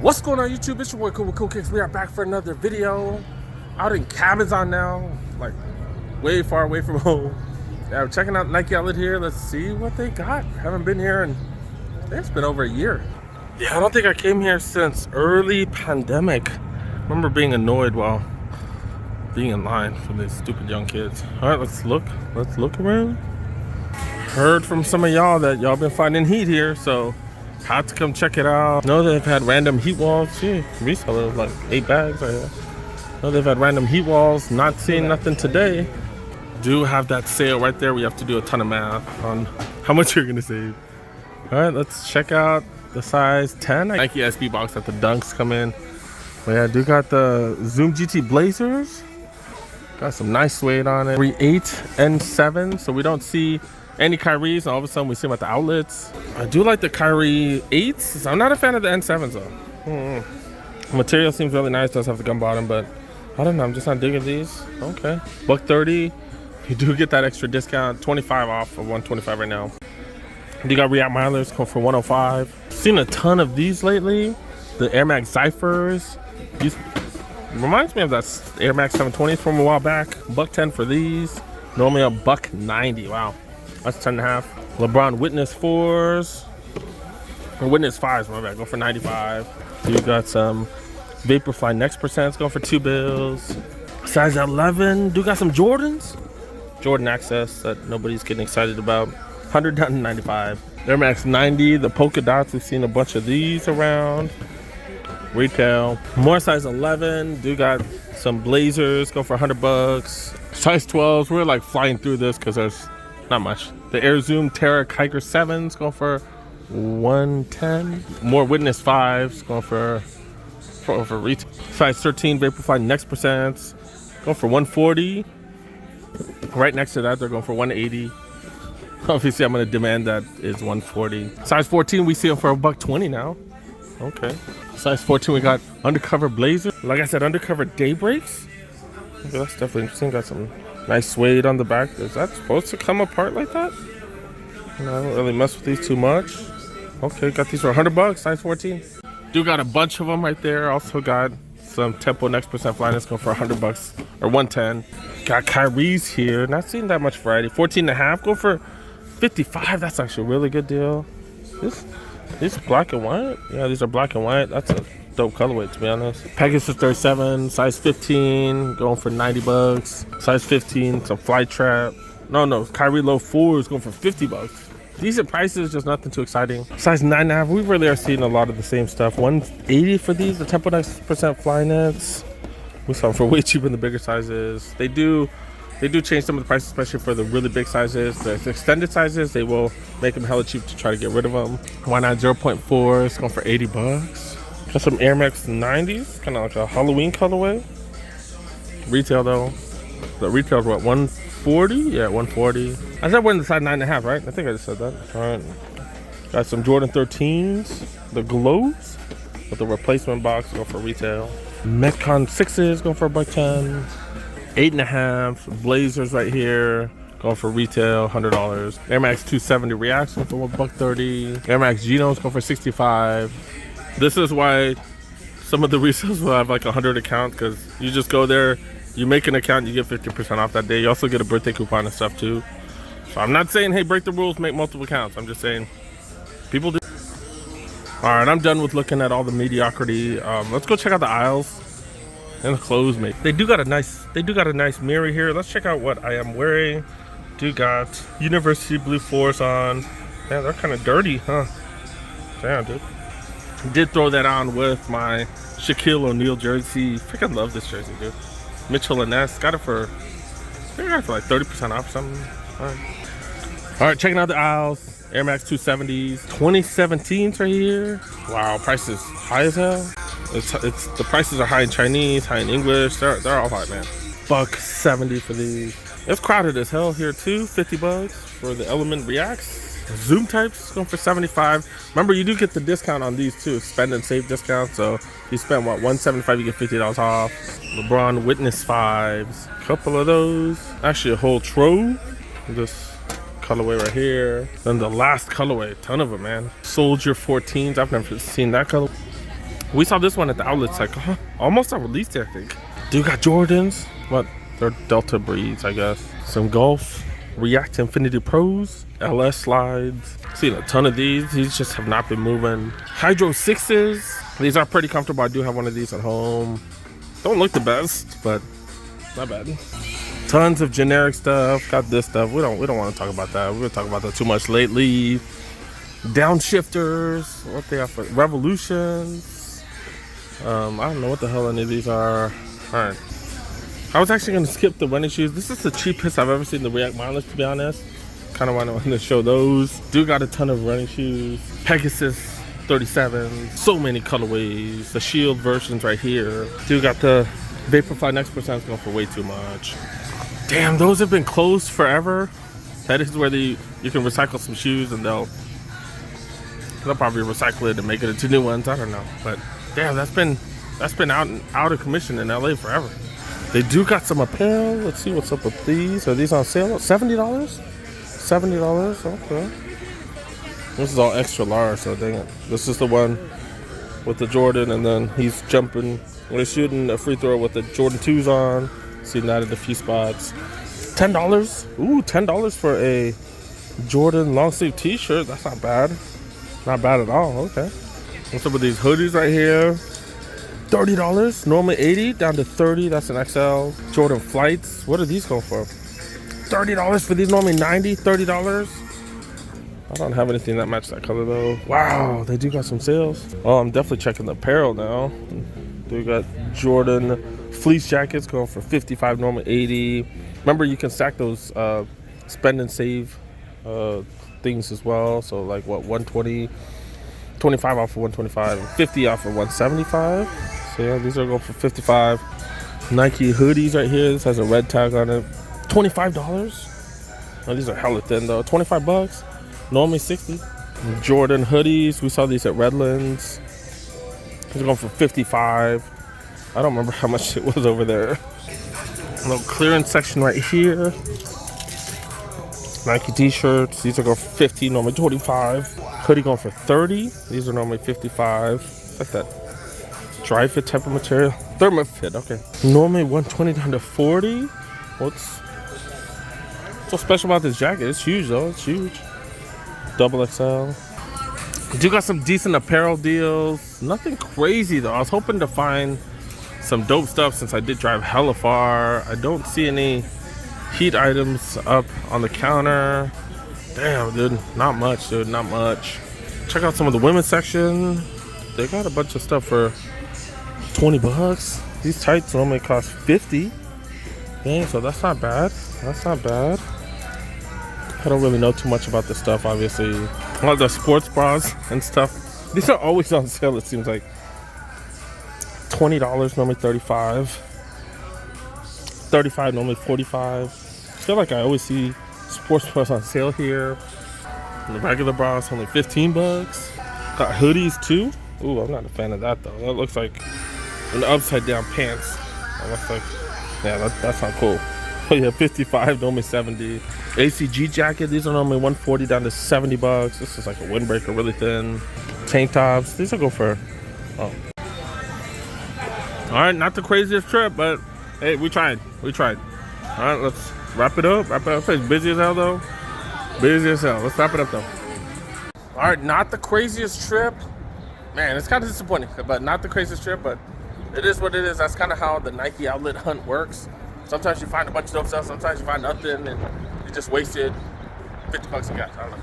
What's going on YouTube? It's your boy Cool with Cool Kicks. We are back for another video. Out in Cabazon now, like way far away from home. Yeah, we're checking out Nike outlet here. Let's see what they got. Haven't been here and it's been over a year. Yeah, I don't think I came here since early pandemic. I remember being annoyed while being in line for these stupid young kids. All right, let's look around. Heard from some of y'all that y'all been finding heat here, so had to come check it out. Know they've had random heat walls. See, reseller like 8 bags right here. Know they've had random heat walls. Not seeing nothing today. Do have that sale right there. We have to do a ton of math on how much you're gonna save. All right, let's check out the size 10 Nike SB box that the Dunks come in. But yeah, do got the Zoom GT Blazers. Got some nice suede on it. 8 and 7, so we don't see any Kyries, and all of a sudden we see them at the outlets. I do like the Kyrie 8s. I'm not a fan of the N7s though. Material seems really nice. Does have the gum bottom, but I don't know. I'm just not digging these. Okay, $130. You do get that extra discount, 25 off of 125 right now. You got React Milers going for 105. Seen a ton of these lately. The Air Max Cyphers. These reminds me of that Air Max 720s from a while back. $110 for these. Normally a $190. Wow. That's 10.5. LeBron Witness 4s. Or Witness 5s, my bad. Go for 95. You got some Vaporfly Next Percents going for $2. Size 11. Do got some Jordans. Jordan Access that nobody's getting excited about. 100 down to 95. Air Max 90. The polka dots. We've seen a bunch of these around. Retail. More size 11. Do got some Blazers. Go for $100. Size 12s. We're like flying through this because there's not much. The Air Zoom Terra Kiker 7s going for 110. More Witness 5s going for retail. Size 13 Vaporfly Next Percents going for 140. Right next to that they're going for 180. Obviously I'm going to demand that is 140. Size 14 we see them for $120 now. Okay. Size 14 we got Undercover Blazer. Like I said, Undercover Daybreaks. Okay, that's definitely interesting. Got some nice suede on the back. Is that supposed to come apart like that? No, I don't really mess with these too much. Okay, got these for $100, size 14. Do got a bunch of them right there. Also got some Tempo Next Percent Flyness going for $100 or 110. Got Kyrie's here. Not seeing that much variety. 14.5 go for 55. That's actually a really good deal. These black and white. Yeah, these are black and white. That's a dope colorway to be honest. Package for 37, size 15, going for $90. Size 15, some Fly Trap. No, Kyrie Low 4 is going for $50. Decent prices, just nothing too exciting. Size 9.5, we really are seeing a lot of the same stuff. 180 for these, the Tempo Next Percent Fly Nets. We saw them for way cheaper than the bigger sizes. They do change some of the prices, especially for the really big sizes. The extended sizes, they will make them hella cheap to try to get rid of them. Why not 0.4? It's going for $80. Got some Air Max 90s, kind of like a Halloween colorway. Retail though, the retail is what, 140? Yeah, 140. I said we're in the size 9.5, right? I think I just said that. All right. Got some Jordan 13s, the glows with the replacement box, going for retail. Metcon 6s going for $110. 8.5 Blazers right here going for retail, $100. Air Max 270 Reacts going for $130. Air Max Genos going for $65. This is why some of the resales will have like 100 accounts, because you just go there, you make an account, you get 50% off that day. You also get a birthday coupon and stuff too. So I'm not saying, hey, break the rules, make multiple accounts. I'm just saying people do. All right, I'm done with looking at all the mediocrity. Let's go check out the aisles and the clothes mate. They do got a nice mirror here. Let's check out what I am wearing. Do got University Blue 4s on. Man, they're kind of dirty, huh? Damn, dude. Did throw that on with my Shaquille O'Neal jersey. Freaking love this jersey, dude. Mitchell and Ness. Got it for like 30% off or something. All right, checking out the aisles. Air Max 270s. 2017s right here. Wow, prices high as hell. It's the prices are high in Chinese, high in English. They're all high, man. $170 for these. It's crowded as hell here too. $50 for the Element Reacts. Zoom types going for $75. Remember, you do get the discount on these too, spend and save discount. So if you spend what, $175, you get $50 off. LeBron Witness 5s, couple of those. Actually a whole trove. This colorway right here. Then the last colorway, a ton of them, man. Soldier 14s, I've never seen that color. We saw this one at the outlets, like almost a release day, I think. Dude got Jordans. What? They're Delta breeds, I guess. Some Golf React Infinity Pros, LS slides. Seen a ton of these. These just have not been moving. Hydro 6s. These are pretty comfortable. I do have one of these at home. Don't look the best, but not bad. Tons of generic stuff. Got this stuff. We don't want to talk about that. We're gonna talk about that too much lately. Downshifters. What they offer? Revolutions. I don't know what the hell any of these are. Alright. I was actually gonna skip the running shoes. This is the cheapest I've ever seen the React mileage, to be honest. Kind of wanted to show those. Dude got a ton of running shoes. Pegasus 37. So many colorways. The Shield versions right here. Dude got the Vaporfly Next Percent's going for way too much. Damn, those have been closed forever. That is where you can recycle some shoes, and they'll probably recycle it and make it into new ones. I don't know, but damn, that's been out of commission in LA forever. They do got some apparel. Let's see what's up with these. Are these on sale? $70? $70. Okay. This is all extra large, so dang it. This is the one with the Jordan, and then he's jumping. We're shooting a free throw with the Jordan 2s on. Seen that at a few spots. $10. Ooh, $10 for a Jordan long sleeve t-shirt. That's not bad. Not bad at all. Okay. What's up with these hoodies right here? $30. Normally $80, down to $30. That's an XL. Jordan Flights. What are these going for? $30 for these. Normally $90. $30. I don't have anything that matches that color though. Wow, they do got some sales. Oh, I'm definitely checking the apparel now. They got Jordan fleece jackets going for $55, normally $80. Remember, you can stack those spend and save things as well. So like what, 120, 25 off of 125, 50 off of 175. So yeah, these are going for $55. Nike hoodies right here. This has a red tag on it. $25. Oh, these are hella thin though. $25. Normally $60. Jordan hoodies. We saw these at Redlands. These are going for $55. I don't remember how much it was over there. A little clearance section right here. Nike t-shirts. These are going for $50. Normally $25. Hoodie going for $30. These are normally $55. It's like that dry fit type of material. Thermofit. Okay. Normally $120 down to $40. What's so special about this jacket? It's huge though. It's huge. Double XL. We do got some decent apparel deals. Nothing crazy though. I was hoping to find some dope stuff since I did drive hella far. I don't see any heat items up on the counter. Damn, dude. Not much, dude. Not much. Check out some of the women's section. They got a bunch of stuff for $20. These tights normally cost $50. Dang, so that's not bad. That's not bad. I don't really know too much about this stuff, obviously. A lot of the sports bras and stuff. These are always on sale, it seems like. $20, normally $35. $35, normally $45. I feel like I always see sports bras on sale here. And the regular bras, only $15. Got hoodies too. Ooh, I'm not a fan of that though. That looks like an upside down pants. That looks like, yeah, that's not cool. Oh yeah, $55, normally $70. ACG jacket, these are normally $140 down to $70. This is like a windbreaker, really thin. Tank tops, these will go for, oh. All right, not the craziest trip, but hey, we tried. All right, let's wrap it up. It's busy as hell though. Busy as hell. Let's wrap it up though. All right, not the craziest trip. Man, it's kind of disappointing, but not the craziest trip, but it is what it is. That's kind of how the Nike outlet hunt works. Sometimes you find a bunch of dope stuff, sometimes you find nothing, and you just wasted $50 in gas. I don't know.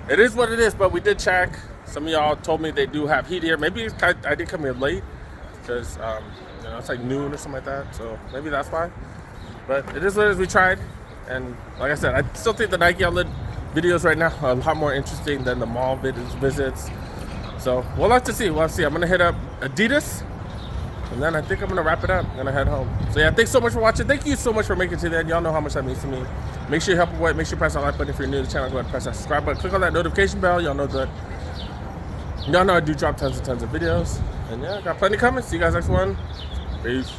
It is what it is, but we did check. Some of y'all told me they do have heat here. Maybe I did come here late because you know, it's like noon or something like that. So maybe that's why. But it is what it is. We tried, and like I said, I still think the Nike outlet videos right now are a lot more interesting than the mall visits. So we'll have to see. We'll have to see. I'm gonna hit up Adidas. And then I think I'm gonna wrap it up. I'm gonna head home. So yeah, thanks so much for watching. Thank you so much for making it to the end. Y'all know how much that means to me. Make sure you help away. Make sure you press that like button if you're new to the channel. Go ahead and press that subscribe button. Click on that notification bell. Y'all know that. Y'all know I do drop tons and tons of videos. And yeah, got plenty coming. See you guys next one. Peace.